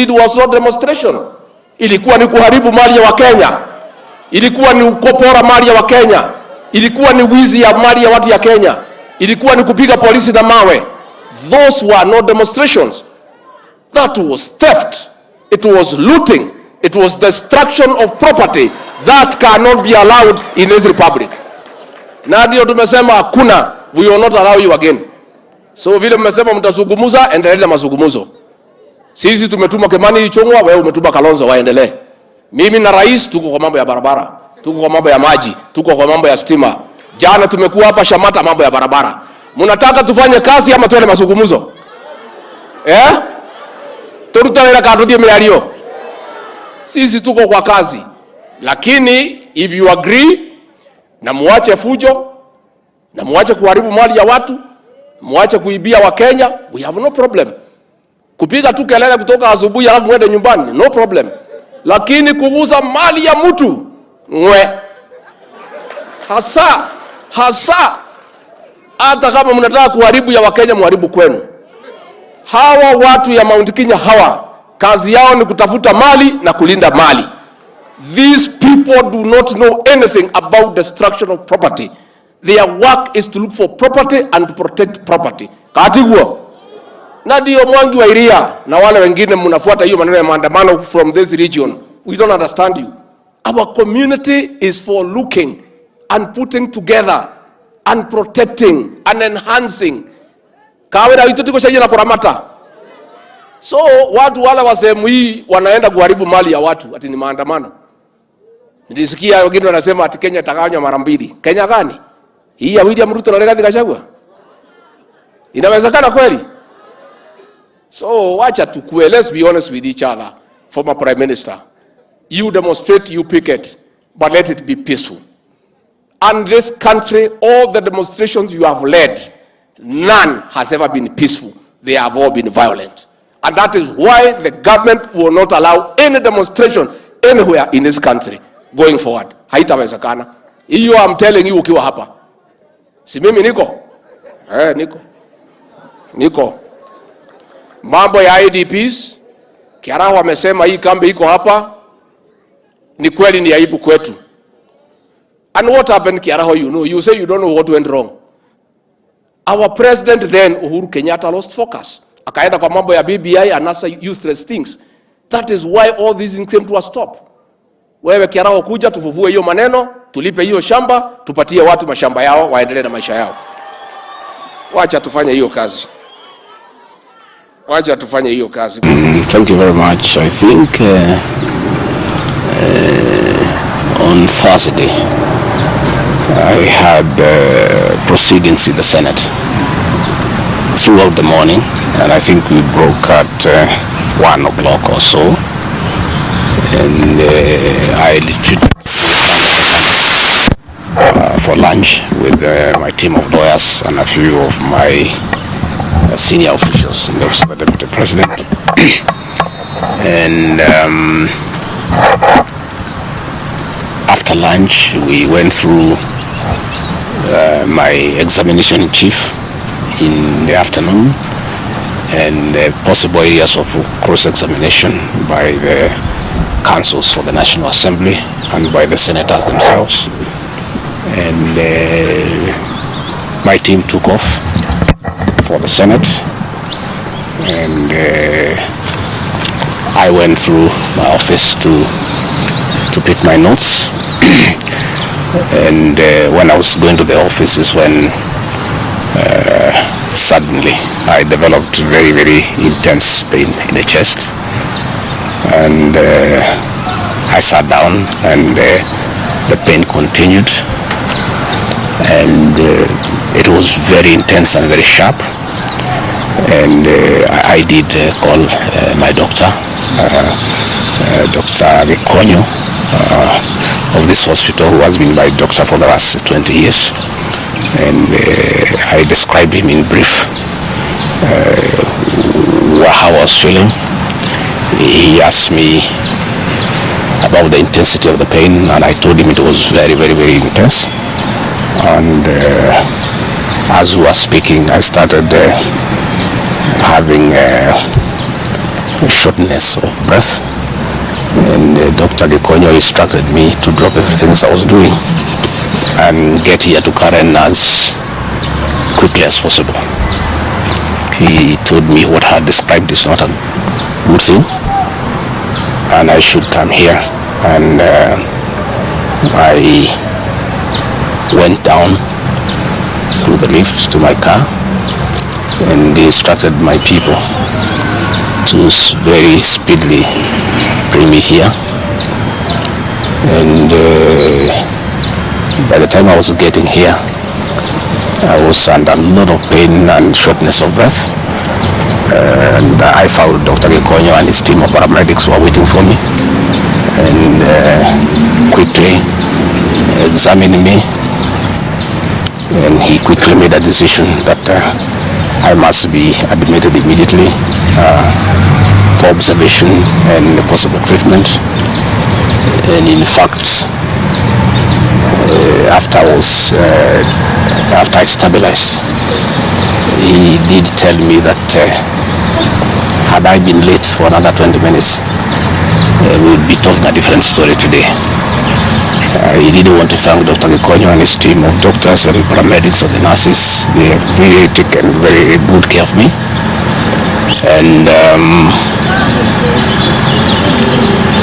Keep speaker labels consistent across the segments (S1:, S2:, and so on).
S1: It was not demonstration. Ilikuwa ni kuharibu mali ya Wakenya. Ilikuwa ni kupora mali ya Wakenya. Ilikuwa ni wizi ya mali ya watu ya Kenya. Ilikuwa ni kupiga polisi na mawe. Those were not demonstrations. That was theft. It was looting. It was destruction of property. That cannot be allowed in this republic. Na ndio tumesema hakuna, we will not allow you again. So vile mmesema mtazungumza, endelea na mazungumzo. Sisi tumetuma Kimani Ichung'wa, wewe umetuma Kalonzo, waendelee. Mimi na rais tuko kwa mambo ya barabara, tuko kwa mambo ya maji, tuko kwa mambo ya stima. Jana tumekuwa hapa Shamata mambo ya barabara. Mnataka tufanye kazi ama tuone mazungumzo? Turutana kadudi miario. Sisi tuko kwa kazi. Lakini if you agree na muache fujo, na muache kuharibu mali ya watu, muache kuibia wa Kenya, we have no problem. Kupiga tu kelele kutoka asubuhi alafu mwende nyumbani, no problem. Lakini kuuza mali ya mtu, hasa hata kama mnataka kuharibu ya Wakenya, muharibu kwenu. Hawa watu ya Mount Kenya hawa, kazi yao ni kutafuta mali na kulinda mali. These people do not know anything about destruction of property. Their work is to look for property and to protect property. Katigua. Na ndio Mwangi wa Iria na wale wengine mnafuata hiyo maneno ya maandamano from this region. We don't understand you. Our community is for looking and putting together and protecting and enhancing. Kawera hiyo tuko shaji na kuramata. So watu wale wa sehemu hii wanaenda kuharibu mali ya watu ati ni maandamano. Nilisikia wengine wanasema ati Kenya itagawanywa mara mbili. Kenya gani? Hii ya William Ruto na Rigathi Gachagua. Inawezekana kweli? So wacha tukue, let's be honest with each other. Former Prime Minister, you demonstrate, you picket, but let it be peaceful. And this country, all the demonstrations you have led, none has ever been peaceful. They have all been violent. And that is why the government will not allow any demonstration anywhere in this country going forward. Haitawezekana. Hiyo I'm telling you ukiwa hapa. Si mimi niko? Niko. Mambo ya IDPs, Kiaraho wamesema hii kambi iko hapa, ni kweli ni aibu kwetu. And what happened Kiaraho, you say you don't know what went wrong. Our president then, Uhuru Kenyatta, lost focus. Akaenda kwa mambo ya BBI and other useless things. That is why all these things came to a stop. Wewe Kiaraho kuja tufufue hiyo maneno, tulipe hiyo shamba, tupatie watu mashamba yao, waendelee na maisha yao. Wacha tufanye hiyo kazi.
S2: Thank you very much. I think on Thursday I had proceedings in the Senate throughout the morning, and I think we broke at 1 o'clock or so, and I retreated for lunch with my team of lawyers and a few of my senior officials in the office of the Deputy President. And after lunch, we went through my examination in chief in the afternoon and possible areas of cross-examination by the councils for the National Assembly and by the senators themselves. And my team took off for the Senate, and I went through my office to pick my notes. And when I was going to the office is when suddenly I developed very, very intense pain in the chest, and I sat down, and the pain continued, and it was very intense and very sharp. And I did call my doctor, Dr. Vikonyo of this hospital, who has been my doctor for the last 20 years. And I described him in brief how I was feeling. He asked me about the intensity of the pain, and I told him it was very, very, very intense. And as we were speaking, I started having shortness of breath, and Dr. Gachagua instructed me to drop everything I was doing and get here to Karen as quickly as possible. He told me what I had described is not a good thing, and I should come here. And I went down through the lift to my car and instructed my people to very speedily bring me here. And by the time I was getting here, I was under a lot of pain and shortness of breath. And I found Dr. Gachagua and his team of paramedics were waiting for me, and quickly examined me, and he quickly made a decision that I must be admitted immediately for observation and possible treatment. And in fact, after I stabilized, he did tell me that had I been late for another 20 minutes, we would be talking a different story today. He didn't want to thank Dr. Gachagua and his team of doctors and paramedics and the nurses. They have really taken very good care of me. And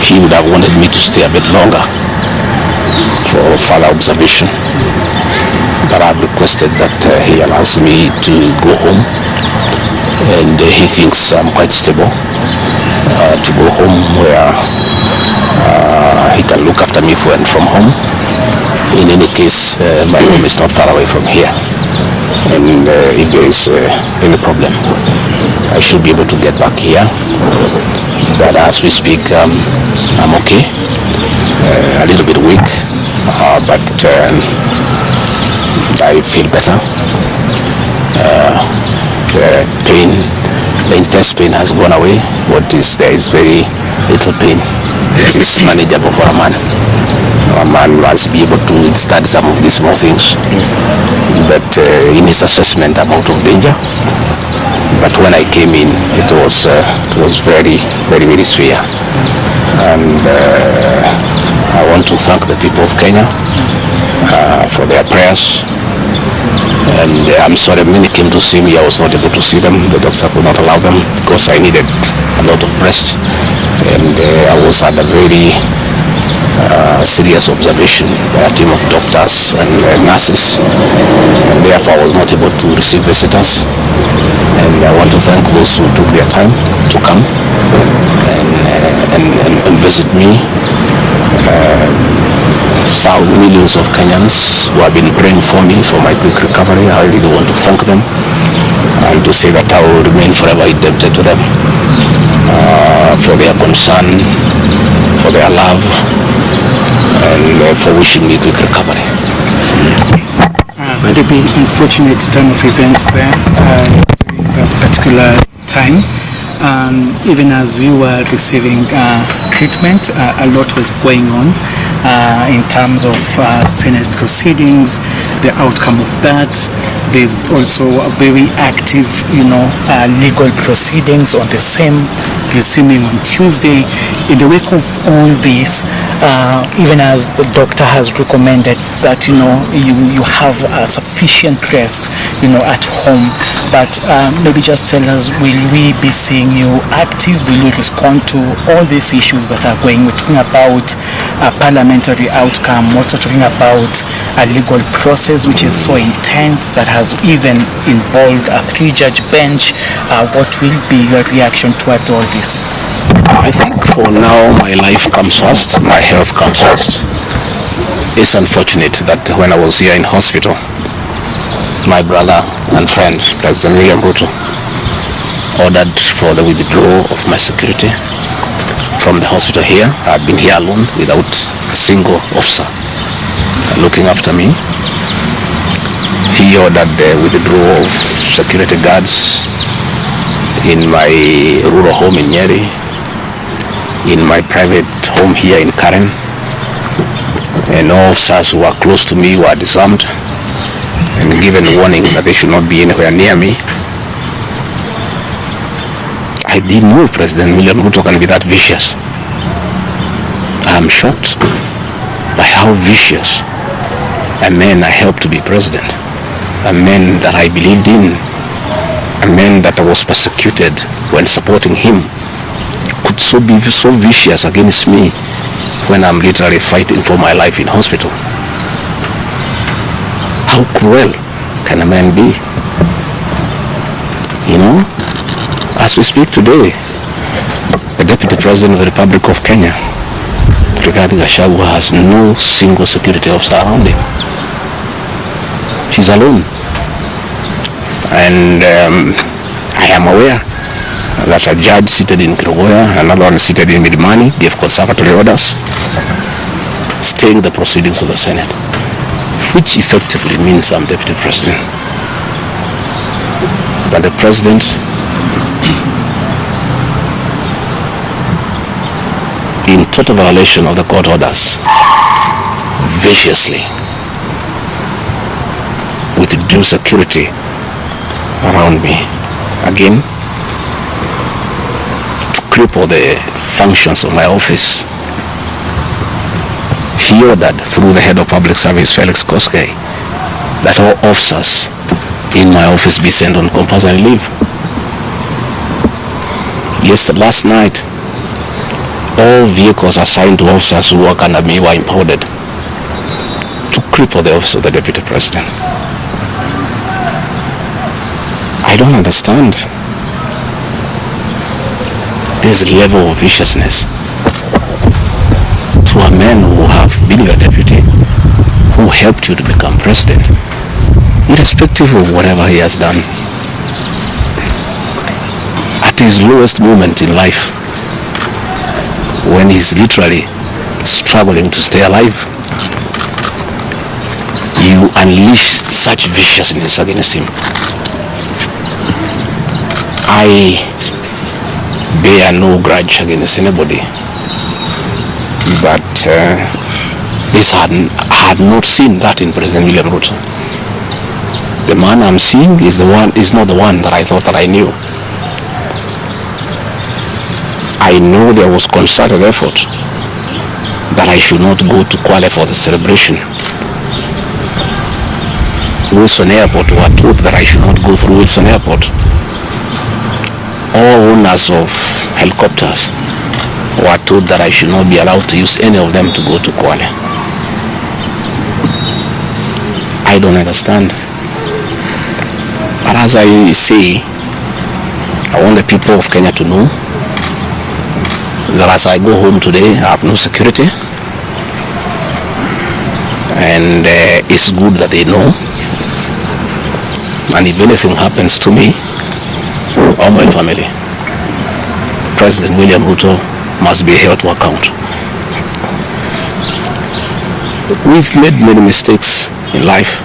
S2: he would have wanted me to stay a bit longer for further observation, but I've requested that he allows me to go home, and he thinks I'm quite stable to go home where he can look after me from home. In any case, my home is not far away from here, and if there is any problem, I should be able to get back here. But as we speak, I'm okay, a little bit weak, but I feel better. The intense pain has gone away. What is there is very little pain. It is manageable for a man. A man must be able to withstand some of these small things. But in his assessment, I'm out of danger. But when I came in, it was very, very, very severe. And I want to thank the people of Kenya for their prayers. And I'm sorry, many came to see me. I was not able to see them. The doctor could not allow them because I needed a lot of rest. And I was under very serious observation by a team of doctors and nurses. And therefore, I was not able to receive visitors. And I want to thank those who took their time to come and visit me. Millions of Kenyans who have been praying for me for my quick recovery. I really want to thank them and to say that I will remain forever indebted to them for their concern, for their love, and for wishing me quick recovery.
S3: Would it be unfortunate turn of events there during that particular time? Even as you were receiving treatment, a lot was going on in terms of Senate proceedings, the outcome of that. There's also a very active, legal proceedings on the same resuming on Tuesday. In the wake of all this, even as the doctor has recommended that you have sufficient rest at home, but maybe just tell us, will we be seeing you active? Will you respond to all these issues that are going? We're talking about a parliamentary outcome. We're also talking about a legal process which is so intense that has even involved a 3-judge bench. What will be your reaction towards all this?
S2: I think for now my life comes first, my health comes first. It's unfortunate that when I was here in hospital, my brother and friend, President Ruto, ordered for the withdrawal of my security from the hospital here. I've been here alone without a single officer looking after me. He ordered the withdrawal of security guards in my rural home in Nyeri, in my private home here in Karen, and all officers who were close to me were disarmed and given warning that they should not be anywhere near me. I I didn't know President William Ruto can be that vicious. I am shocked by how vicious a man I helped to be president, a man that I believed in, a man that was persecuted when supporting him, could be so vicious against me when I'm literally fighting for my life in hospital. How cruel can a man be? You know, as we speak today, the Deputy President of the Republic of Kenya, Gachagua, has no single security officer around him. She's alone. And I am aware that a judge seated in Kirogoya, another one seated in Midimani, gave conservatory orders staying the proceedings of the Senate, which effectively means I'm Deputy President. But the President in total violation of the court orders, viciously, with due security around me, again, to cripple the functions of my office. He ordered through the head of public service, Felix Koskei, that all officers in my office be sent on compulsory leave. Last night, all vehicles assigned to officers who work under me were impounded to cripple the office of the Deputy President. I don't understand this level of viciousness to a man who have been your deputy, who helped you to become president, irrespective of whatever he has done. At his lowest moment in life, when he's literally struggling to stay alive, you unleash such viciousness against him. I bear no grudge against anybody, but I had not seen that in President William Ruto. The man I'm seeing is not the one that I thought that I knew. I know there was concerted effort that I should not go to Kwale for the celebration. Wilson Airport were told that I should not go through Wilson Airport. All owners of helicopters were told that I should not be allowed to use any of them to go to Kwale. I don't understand. But as I say, I want the people of Kenya to know that as I go home today, I have no security, and it's good that they know. And if anything happens to me or my family, President William Ruto must be held to account. We've made many mistakes in life,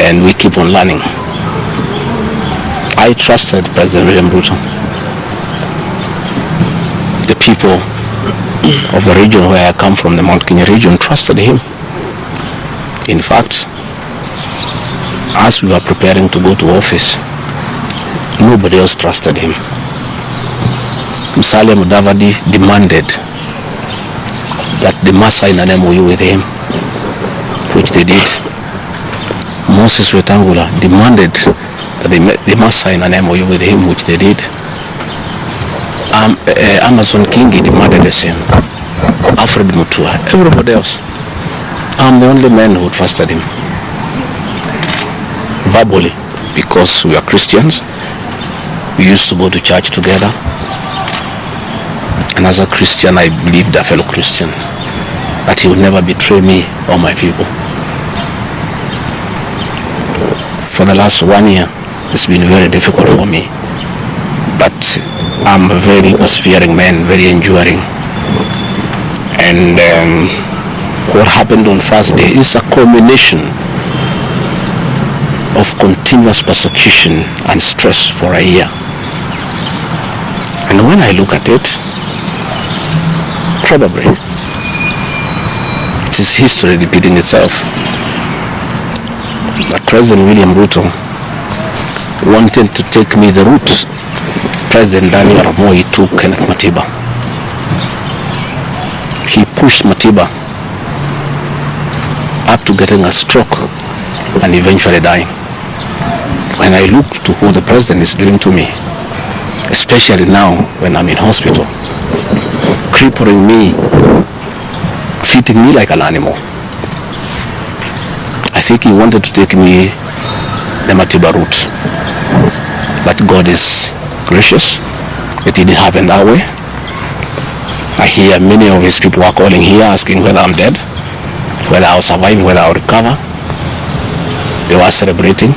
S2: and we keep on learning. I trusted President William Ruto. The people of the region where I come from, the Mount Kenya region, trusted him. In fact, as we were preparing to go to office, nobody else trusted him. Musalia Mudavadi demanded that they must sign an MOU with him, which they did. Moses Wetangula demanded that they must sign an MOU with him, which they did. Amazon Kingi demanded the same. Alfred Mutua, everybody else. I'm the only man who trusted him. Verbally, because we are Christians, we used to go to church together. And as a Christian, I believed a fellow Christian that he would never betray me or my people. For the last 1 year, it's been very difficult for me, but I'm a very persevering man, very enduring. And what happened on Thursday is a culmination of continuous persecution and stress for a year. And when I look at it, probably it is history repeating itself. That President William Ruto wanted to take me the route President Daniel Moi took Kenneth Matiba. He pushed Matiba up to getting a stroke and eventually dying. When I look to what the president is doing to me, especially now when I'm in hospital, crippling me, treating me like an animal, I think he wanted to take me the Matiba route. But God is gracious. It didn't happen that way. I hear many of his people are calling here asking whether I'm dead, whether I'll survive, whether I'll recover. They were celebrating.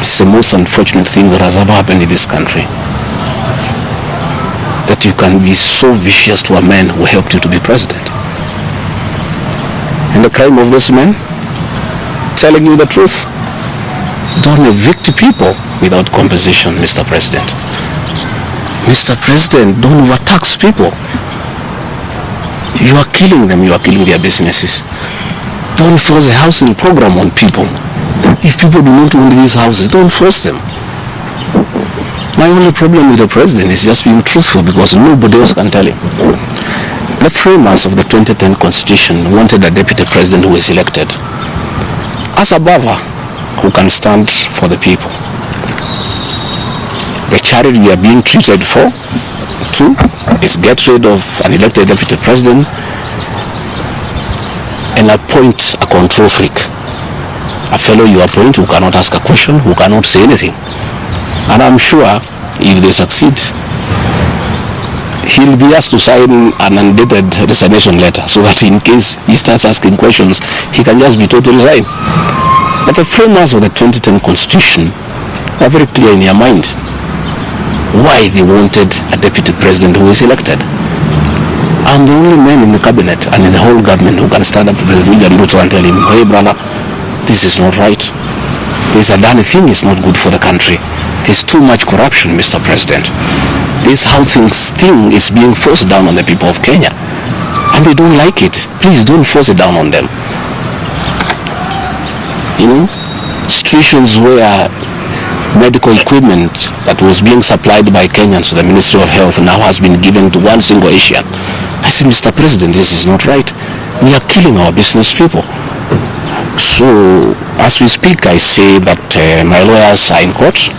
S2: It's the most unfortunate thing that has ever happened in this country. That you can be so vicious to a man who helped you to be president. And the crime of this man, telling you the truth. Don't evict people without compensation, Mr. President. Mr. President, don't overtax people. You are killing them, you are killing their businesses. Don't force a housing program on people. If people do not own these houses, don't force them. My only problem with the president is just being truthful, because nobody else can tell him. The framers of the 2010 Constitution wanted a deputy president who is elected as a buffer who can stand for the people. The charity we are being treated for, too, is get rid of an elected deputy president and appoint a control freak. A fellow you appoint who cannot ask a question, who cannot say anything. And I'm sure if they succeed, he'll be asked to sign an undated resignation letter, so that in case he starts asking questions, he can just be totally resigned. But the framers of the 2010 Constitution are very clear in their mind why they wanted a deputy president who is elected. I'm the only man in the cabinet and in the whole government who can stand up to President Ruto and tell him, hey brother, this is not right. This Adani thing is not good for the country. There's too much corruption, Mr. President. This housing thing is being forced down on the people of Kenya, and they don't like it. Please don't force it down on them. You know, situations where medical equipment that was being supplied by Kenyans to the Ministry of Health now has been given to one single Asian. I say, Mr. President, this is not right. We are killing our business people. So, as we speak, I say that my lawyers are in court.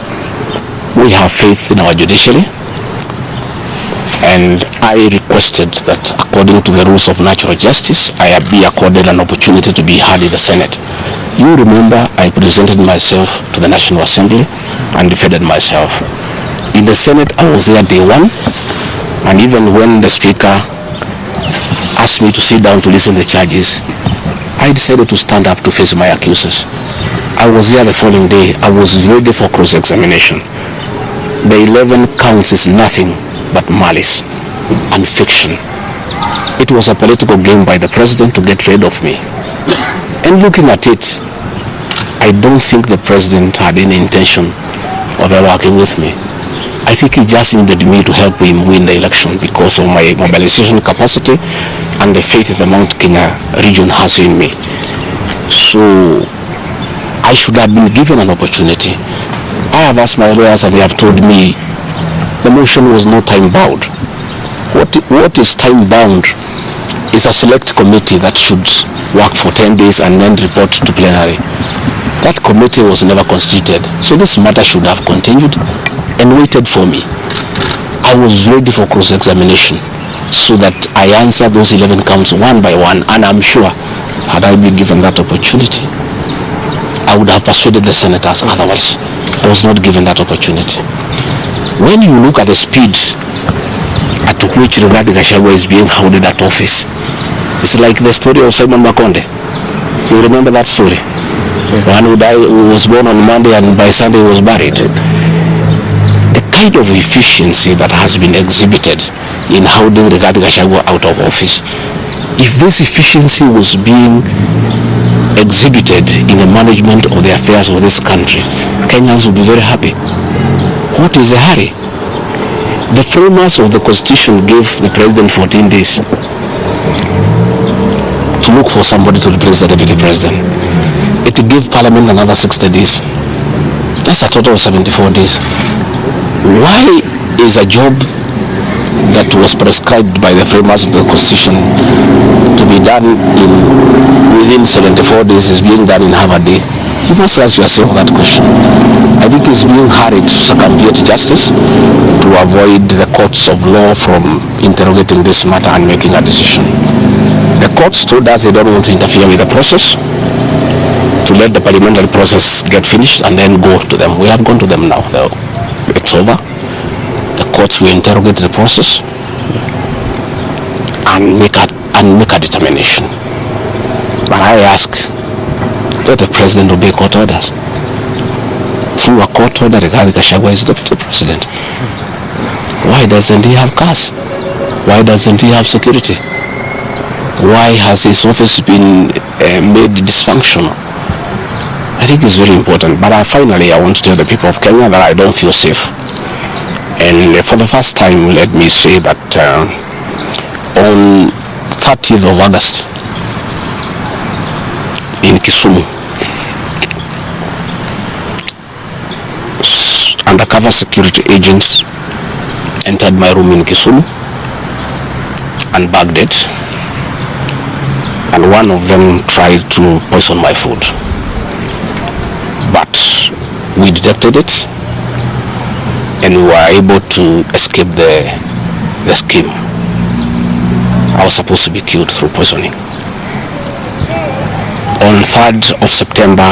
S2: We have faith in our judiciary. And I requested that according to the rules of natural justice, I be accorded an opportunity to be heard in the Senate. You remember I presented myself to the National Assembly and defended myself. In the Senate, I was there day one, and even when the Speaker asked me to sit down to listen to the charges, I decided to stand up to face my accusers. I was there the following day. I was ready for cross-examination. The 11 counts is nothing but malice and fiction. It was a political game by the president to get rid of me. And looking at it, I don't think the president had any intention of ever working with me. I think he just needed me to help him win the election because of my mobilization capacity and the faith the Mount Kenya region has in me. So I should have been given an opportunity. I have asked my lawyers and they have told me the motion was not time-bound. What is time-bound is a select committee that should work for 10 days and then report to plenary. That committee was never constituted, so this matter should have continued and waited for me. I was ready for cross-examination so that I answer those 11 counts one by one, and I'm sure had I been given that opportunity, I would have persuaded the senators otherwise. I was not given that opportunity. When you look at the speed at which Gachagua is being held at office, it's like the story of Simon Makonde. You remember that story? One who died, who was born on Monday and by Sunday was buried. The kind of efficiency that has been exhibited in holding Gachagua out of office, if this efficiency was being exhibited in the management of the affairs of this country, Kenyans would be very happy. What is the hurry? The framers of the Constitution gave the president 14 days to look for somebody to replace the deputy president. It might give Parliament another 60 days. That's a total of 74 days. Why is a job that was prescribed by the framers of the Constitution to be done within 74 days is being done in half a day? You must ask yourself that question. I think it's being hurried to circumvent justice to avoid the courts of law from interrogating this matter and making a decision. The courts told us they don't want to interfere with the process, to let the parliamentary process get finished and then go to them. We have gone to them now. It's over. The courts will interrogate the process and make a determination. But I ask, let the president obey court orders. Through a court order, Gachagua is deputy president. Why doesn't he have cars? Why doesn't he have security? Why has his office been made dysfunctional? I think it's very important. But finally, I want to tell the people of Kenya that I don't feel safe. And for the first time, let me say that on 30th of August in Kisumu, undercover security agents entered my room in Kisumu and bagged it, and one of them tried to poison my food. But we detected it and we were able to escape the scheme. I was supposed to be killed through poisoning. On 3rd of September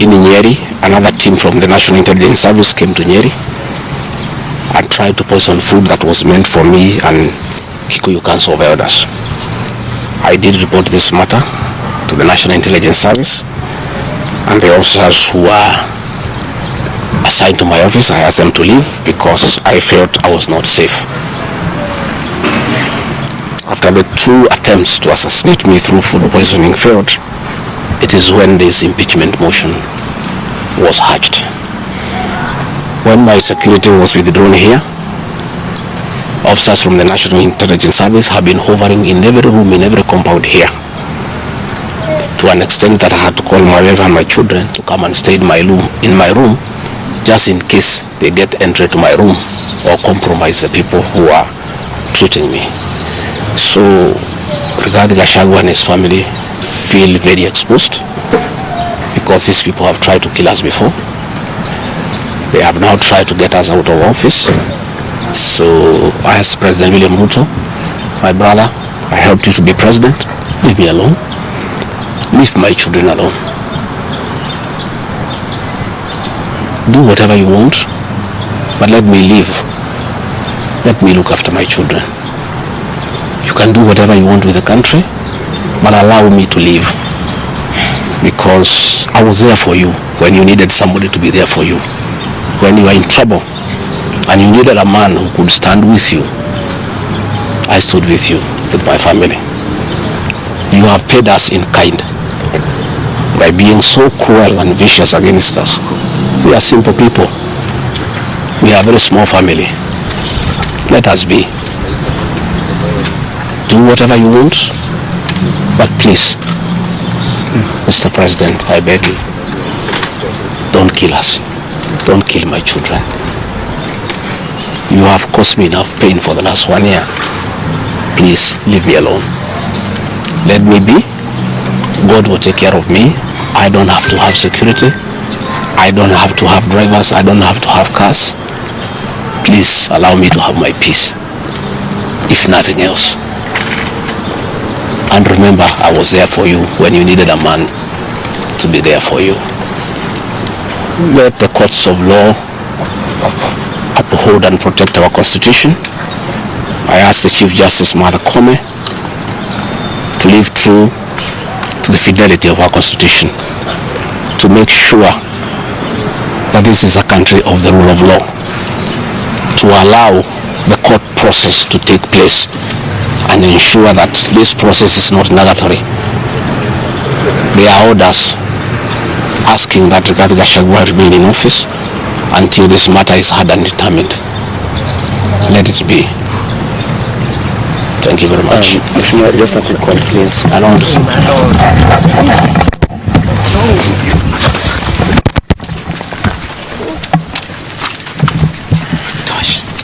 S2: in Nyeri, another team from the National Intelligence Service came to Nyeri and tried to poison food that was meant for me and Kikuyu Council of Elders. I did report this matter to the National Intelligence Service, and the officers who were assigned to my office, I asked them to leave because I felt I was not safe. After the 2 attempts to assassinate me through food poisoning failed, it is when this impeachment motion was hatched. When my security was withdrawn here, officers from the National Intelligence Service have been hovering in every room, in every compound here, to an extent that I had to call my wife and my children to come and stay in my room, just in case they get entry to my room or compromise the people who are treating me. So regarding Gachagua and his family feel very exposed because these people have tried to kill us before. They have now tried to get us out of office. So I asked President William Ruto, my brother, I helped you to be president, leave me alone. Leave my children alone. Do whatever you want, but let me live. Let me look after my children. You can do whatever you want with the country, but allow me to live. Because I was there for you when you needed somebody to be there for you. When you were in trouble and you needed a man who could stand with you, I stood with you, with my family. You have paid us in kind by being so cruel and vicious against us. We are simple people. We are a very small family. Let us be. Do whatever you want, but please, Mr. President, I beg you, don't kill us. Don't kill my children. You have caused me enough pain for the last 1 year. Please, leave me alone. Let me be. God will take care of me. I don't have to have security. I don't have to have drivers. I don't have to have cars. Please allow me to have my peace, if nothing else. And remember, I was there for you when you needed a man to be there for you. Let the courts of law uphold and protect our Constitution. I ask the Chief Justice Martha Koome to live true to the fidelity of our Constitution, to make sure that this is a country of the rule of law, to allow the court process to take place and ensure that this process is not nugatory. There are orders asking that Rigathi Gachagua remain in office until this matter is heard and determined. Let it be. Thank you very much.
S4: Just a quick one, please. I don't want to